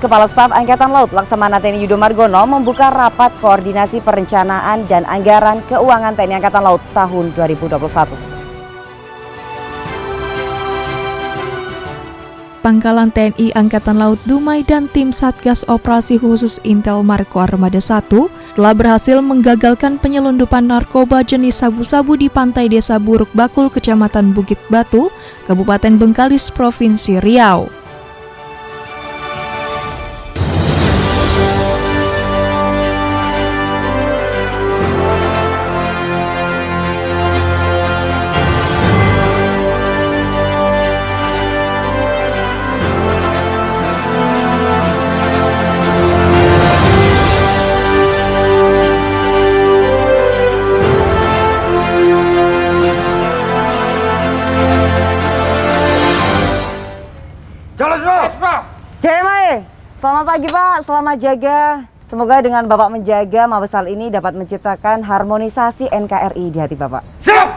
Kepala Staf Angkatan Laut Laksamana TNI Yudo Margono membuka rapat koordinasi perencanaan dan anggaran keuangan TNI Angkatan Laut tahun 2021. Pangkalan TNI Angkatan Laut Dumai dan tim Satgas Operasi Khusus Intel Marko Armada 1 telah berhasil menggagalkan penyelundupan narkoba jenis sabu-sabu di pantai Desa Buruk Bakul, Kecamatan Bukit Batu, Kabupaten Bengkalis, Provinsi Riau. JMAE, selamat pagi Pak, selamat jaga. Semoga dengan Bapak menjaga Mabesal ini dapat menciptakan harmonisasi NKRI di hati Bapak. Siap!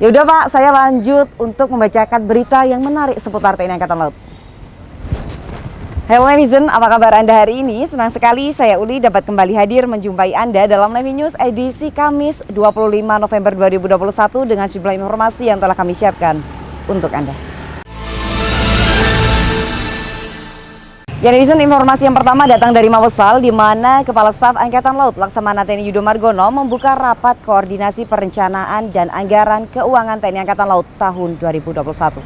Yaudah Pak, saya lanjut untuk membacakan berita yang menarik seputar TNI Angkatan Laut. Hello netizen, apa kabar Anda hari ini? Senang sekali saya Uli dapat kembali hadir menjumpai Anda dalam Levi News edisi Kamis 25 November 2021 dengan sejumlah informasi yang telah kami siapkan untuk Anda. Ya netizen, informasi yang pertama datang dari Mabesal, di mana Kepala Staf Angkatan Laut Laksamana TNI Yudo Margono membuka rapat koordinasi perencanaan dan anggaran keuangan TNI Angkatan Laut tahun 2021.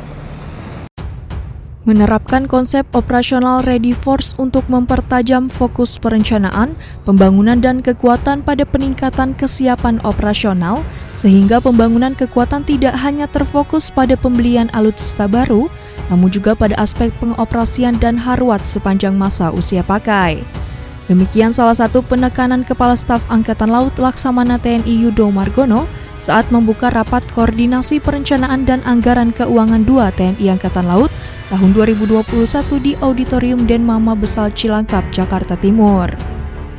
Menerapkan konsep operasional ready force untuk mempertajam fokus perencanaan, pembangunan dan kekuatan pada peningkatan kesiapan operasional, sehingga pembangunan kekuatan tidak hanya terfokus pada pembelian alutsista baru, namun juga pada aspek pengoperasian dan haruat sepanjang masa usia pakai. Demikian salah satu penekanan Kepala Staf Angkatan Laut Laksamana TNI Yudo Margono saat membuka rapat koordinasi perencanaan dan anggaran keuangan 2 TNI Angkatan Laut tahun 2021 di Auditorium Denma Mabesal Cilangkap, Jakarta Timur.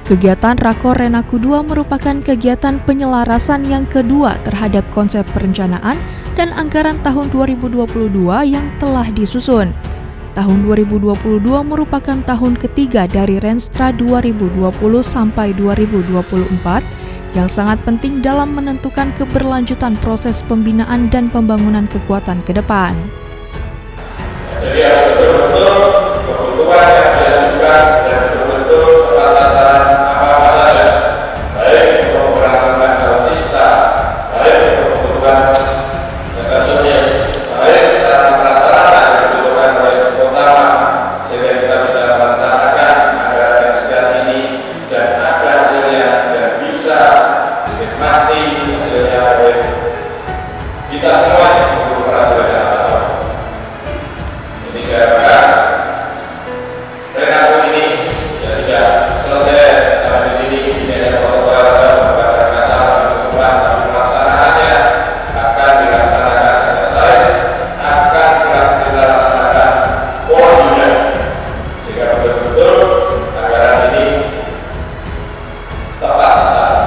Kegiatan Rakor Renaku 2 merupakan kegiatan penyelarasan yang kedua terhadap konsep perencanaan dan anggaran tahun 2022 yang telah disusun. Tahun 2022 merupakan tahun ketiga dari Renstra 2020 sampai 2024 yang sangat penting dalam menentukan keberlanjutan proses pembinaan dan pembangunan kekuatan ke depan. Jadi harus betul-betul kebutuhan yang diajukan dan betul-betul tepat sasaran apa-apa saja, baik untuk melaksanakan alutsista, baik untuk kebutuhan personil, baik sarana prasarana yang dibutuhkan oleh utama, sehingga kita bisa merencanakan anggaran yang sekian ini dan ada hasilnya dan bisa dinikmati hasilnya oleh kita semua seluruh prajurit yang ada. Ini saya harapkan Renaku ini tidak selesai sampai di sini. Ini ada protokol saja, bukan ada masalah kecukupan, tapi pelaksanaannya akan dilaksanakan exercise, akan dilaksanakan pola hidup, sehingga betul-betul anggaran ini tepat sasaran.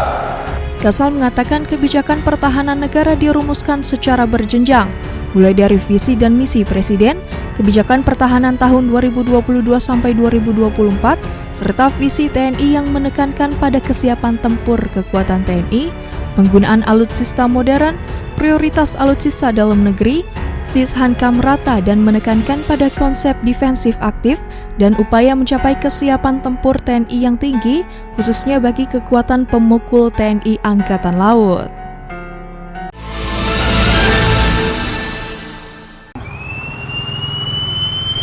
Kasal mengatakan kebijakan pertahanan negara dirumuskan secara berjenjang, mulai dari visi dan misi Presiden, kebijakan pertahanan tahun 2022 sampai 2024, serta visi TNI yang menekankan pada kesiapan tempur kekuatan TNI, penggunaan alutsista modern, prioritas alutsista dalam negeri, sishankam rata dan menekankan pada konsep defensif aktif dan upaya mencapai kesiapan tempur TNI yang tinggi, khususnya bagi kekuatan pemukul TNI Angkatan Laut.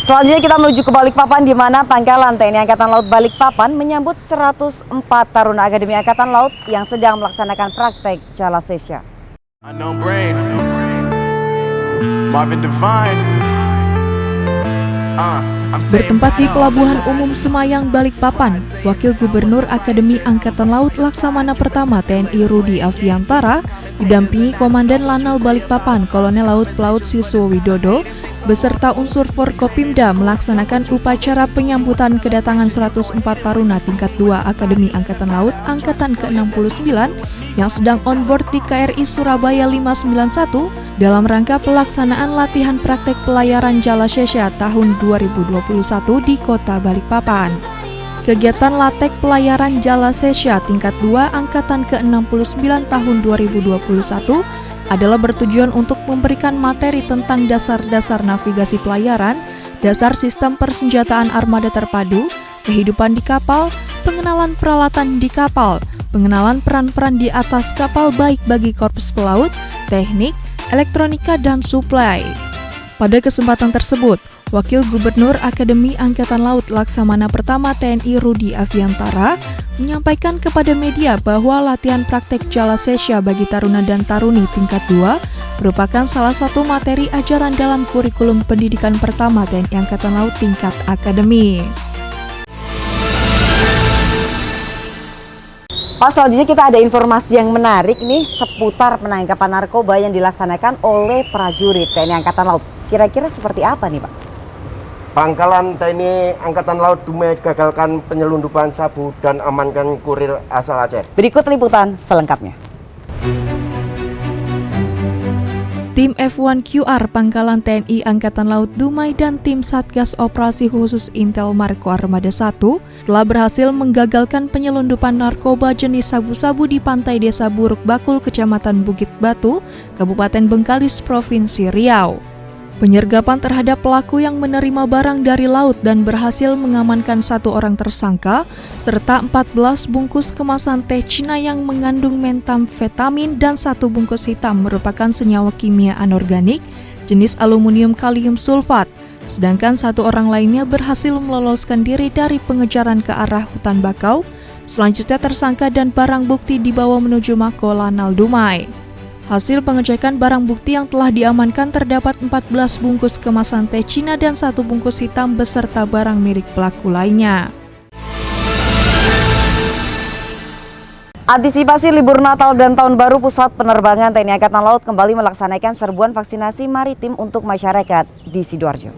Selanjutnya kita menuju ke Balikpapan, di mana Pangkalan TNI Angkatan Laut Balikpapan menyambut 104 Taruna Akademi Angkatan Laut yang sedang melaksanakan praktek Jala Sesha. Bertempat di Pelabuhan Umum Semayang, Balikpapan, Wakil Gubernur Akademi Angkatan Laut Laksamana Pertama TNI Rudi Afiantara didampingi Komandan Lanal Balikpapan Kolonel Laut Pelaut Siswo Widodo beserta unsur Forkopimda melaksanakan upacara penyambutan kedatangan 104 taruna tingkat 2 Akademi Angkatan Laut Angkatan ke-69 yang sedang on-board di KRI Surabaya 591 dalam rangka pelaksanaan latihan praktek pelayaran Jala Sesha tahun 2021 di Kota Balikpapan. Kegiatan Latek Pelayaran Jala Sesha tingkat 2 Angkatan ke-69 tahun 2021 adalah bertujuan untuk memberikan materi tentang dasar-dasar navigasi pelayaran, dasar sistem persenjataan armada terpadu, kehidupan di kapal, pengenalan peralatan di kapal, pengenalan peran-peran di atas kapal baik bagi korps pelaut, teknik, elektronika, dan suplai. Pada kesempatan tersebut, Wakil Gubernur Akademi Angkatan Laut Laksamana Pertama TNI Rudi Aviantara menyampaikan kepada media bahwa latihan praktek Jala Sesha bagi taruna dan taruni tingkat 2 merupakan salah satu materi ajaran dalam kurikulum pendidikan pertama TNI Angkatan Laut tingkat akademi. Pak, selanjutnya kita ada informasi yang menarik nih seputar penangkapan narkoba yang dilaksanakan oleh prajurit TNI Angkatan Laut. Kira-kira seperti apa nih, Pak? Pangkalan TNI Angkatan Laut Dumai gagalkan penyelundupan sabu dan amankan kurir asal Aceh. Berikut liputan selengkapnya. Tim F1QR Pangkalan TNI Angkatan Laut Dumai dan tim Satgas Operasi Khusus Intel Marko Armada 1 telah berhasil menggagalkan penyelundupan narkoba jenis sabu-sabu di pantai Desa Buruk Bakul, Kecamatan Bukit Batu, Kabupaten Bengkalis, Provinsi Riau. Penyergapan terhadap pelaku yang menerima barang dari laut dan berhasil mengamankan 1 orang tersangka, serta 14 bungkus kemasan teh Cina yang mengandung metamfetamin dan 1 bungkus hitam merupakan senyawa kimia anorganik jenis aluminium kalium sulfat, sedangkan 1 orang lainnya berhasil meloloskan diri dari pengejaran ke arah hutan bakau. Selanjutnya tersangka dan barang bukti dibawa menuju Mako Lanal Dumai. Hasil pengecekan barang bukti yang telah diamankan terdapat 14 bungkus kemasan teh Cina dan 1 bungkus hitam beserta barang milik pelaku lainnya. Antisipasi libur Natal dan Tahun Baru, Pusat Penerbangan TNI Angkatan Laut kembali melaksanakan serbuan vaksinasi maritim untuk masyarakat di Sidoarjo.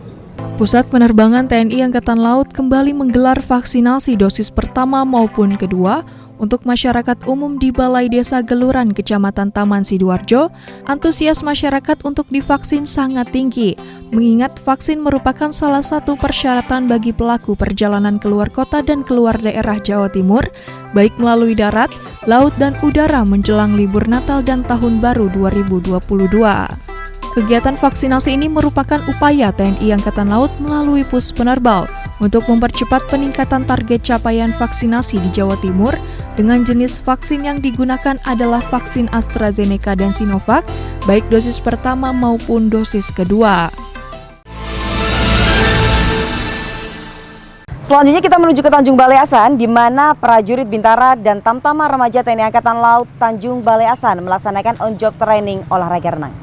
Pusat Penerbangan TNI Angkatan Laut kembali menggelar vaksinasi dosis pertama maupun kedua untuk masyarakat umum di Balai Desa Geluran, Kecamatan Taman Sidoarjo. Antusias masyarakat untuk divaksin sangat tinggi, mengingat vaksin merupakan salah satu persyaratan bagi pelaku perjalanan keluar kota dan keluar daerah Jawa Timur, baik melalui darat, laut, dan udara menjelang libur Natal dan Tahun Baru 2022. Kegiatan vaksinasi ini merupakan upaya TNI Angkatan Laut melalui Pus Penerbal untuk mempercepat peningkatan target capaian vaksinasi di Jawa Timur dengan jenis vaksin yang digunakan adalah vaksin AstraZeneca dan Sinovac, baik dosis pertama maupun dosis kedua. Selanjutnya kita menuju ke Tanjung Balai Asan, di mana prajurit Bintara dan Tamtama Remaja TNI Angkatan Laut Tanjung Balai Asan melaksanakan on-job training olahraga renang.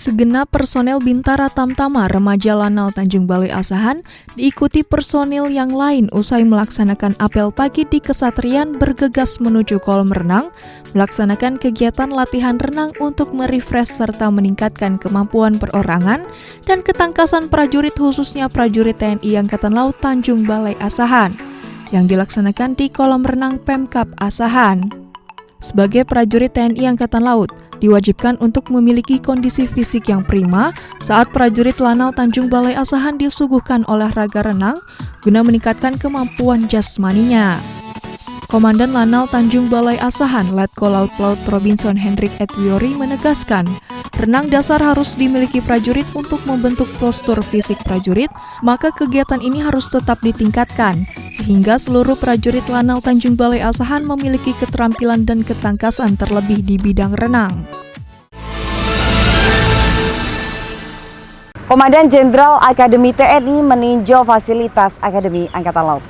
Segenap personel Bintara Tamtama Remaja Lanal Tanjung Balai Asahan diikuti personil yang lain usai melaksanakan apel pagi di Kesatrian bergegas menuju kolam renang, melaksanakan kegiatan latihan renang untuk merefresh serta meningkatkan kemampuan perorangan dan ketangkasan prajurit, khususnya prajurit TNI Angkatan Laut Tanjung Balai Asahan yang dilaksanakan di kolam renang Pemkab Asahan. Sebagai prajurit TNI Angkatan Laut, diwajibkan untuk memiliki kondisi fisik yang prima saat prajurit Lanal Tanjung Balai Asahan disuguhkan olahraga renang guna meningkatkan kemampuan jasmaninya. Komandan Lanal Tanjung Balai Asahan, Letkol Laut Pelaut Robinson Hendrik Edwiori menegaskan, renang dasar harus dimiliki prajurit untuk membentuk postur fisik prajurit, maka kegiatan ini harus tetap ditingkatkan, sehingga seluruh prajurit Lanal Tanjung Balai Asahan memiliki keterampilan dan ketangkasan terlebih di bidang renang. Komandan Jenderal Akademi TNI meninjau fasilitas Akademi Angkatan Laut.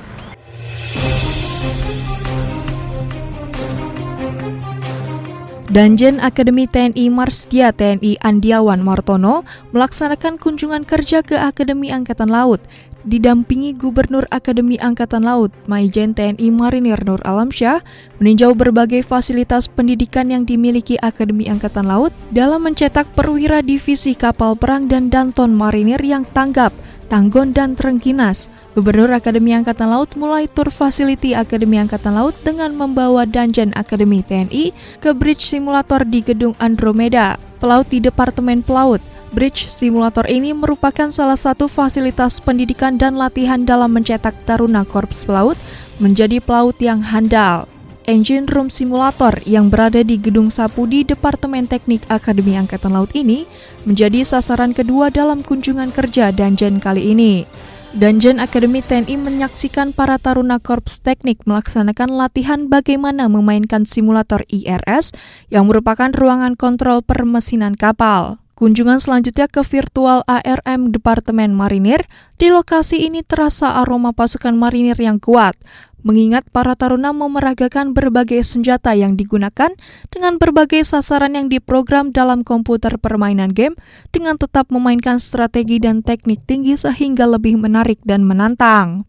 Danjen Akademi TNI Marsdia TNI Andiawan Martono melaksanakan kunjungan kerja ke Akademi Angkatan Laut, didampingi Gubernur Akademi Angkatan Laut, Maijen TNI Marinir Nur Alamsyah, meninjau berbagai fasilitas pendidikan yang dimiliki Akademi Angkatan Laut dalam mencetak perwira divisi kapal perang dan danton marinir yang tanggap, tanggon, dan terengginas. Gubernur Akademi Angkatan Laut mulai tur fasiliti Akademi Angkatan Laut dengan membawa Danjen Akademi TNI ke Bridge Simulator di Gedung Andromeda, Pelaut di Departemen Pelaut. Bridge Simulator ini merupakan salah satu fasilitas pendidikan dan latihan dalam mencetak taruna Korps Pelaut menjadi pelaut yang handal. Engine Room Simulator yang berada di Gedung Sapu di Departemen Teknik Akademi Angkatan Laut ini menjadi sasaran kedua dalam kunjungan kerja Danjen kali ini. Danjen Akademi TNI menyaksikan para taruna Korps Teknik melaksanakan latihan bagaimana memainkan simulator IRS yang merupakan ruangan kontrol permesinan kapal. Kunjungan selanjutnya ke virtual ARM Departemen Marinir. Di lokasi ini terasa aroma pasukan marinir yang kuat, mengingat para taruna memeragakan berbagai senjata yang digunakan dengan berbagai sasaran yang diprogram dalam komputer permainan game dengan tetap memainkan strategi dan teknik tinggi sehingga lebih menarik dan menantang.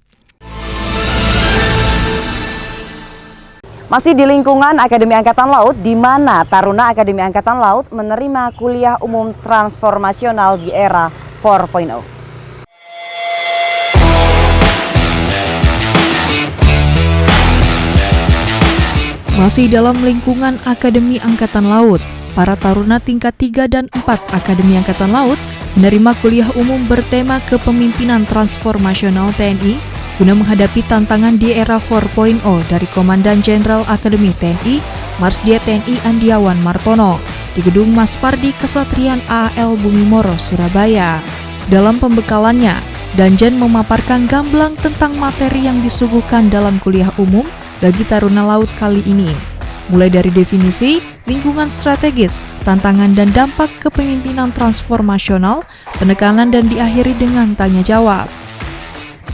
Masih di lingkungan Akademi Angkatan Laut, di mana taruna Akademi Angkatan Laut menerima kuliah umum transformasional di era 4.0. Masih dalam lingkungan Akademi Angkatan Laut, para taruna tingkat 3 dan 4 Akademi Angkatan Laut menerima kuliah umum bertema kepemimpinan transformasional TNI guna menghadapi tantangan di era 4.0 dari Komandan Jenderal Akademi TNI Marsdia TNI Andiawan Martono di Gedung Maspardi Kesatrian AL Bumimoro, Surabaya. Dalam pembekalannya, Danjen memaparkan gamblang tentang materi yang disuguhkan dalam kuliah umum bagi taruna laut kali ini, mulai dari definisi, lingkungan strategis, tantangan dan dampak kepemimpinan transformasional, penekanan, dan diakhiri dengan tanya jawab.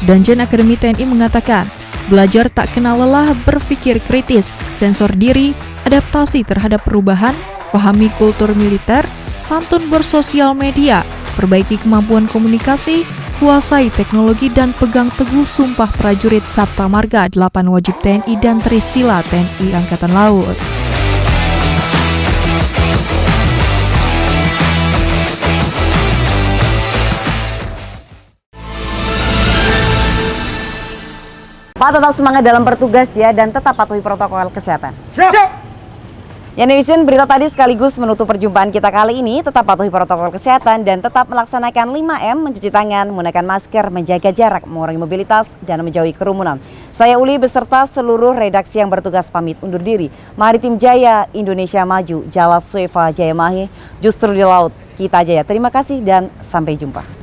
Danjen Akademi TNI mengatakan, belajar tak kenal lelah, berpikir kritis, sensor diri, adaptasi terhadap perubahan, pahami kultur militer, santun bersosial media, perbaiki kemampuan komunikasi, kuasai teknologi, dan pegang teguh sumpah prajurit Sabta Marga 8 Wajib TNI dan Trisila TNI Angkatan Laut. Pak, tetap semangat dalam bertugas ya, dan tetap patuhi protokol kesehatan. Siap! Ya netizen, berita tadi sekaligus menutup perjumpaan kita kali ini. Tetap patuhi protokol kesehatan dan tetap melaksanakan 5M, mencuci tangan, menggunakan masker, menjaga jarak, mengurangi mobilitas, dan menjauhi kerumunan. Saya Uli beserta seluruh redaksi yang bertugas pamit undur diri. Maritim Jaya, Indonesia Maju, Jala Sweva Jaya Mahe, justru di laut kita jaya. Terima kasih dan sampai jumpa.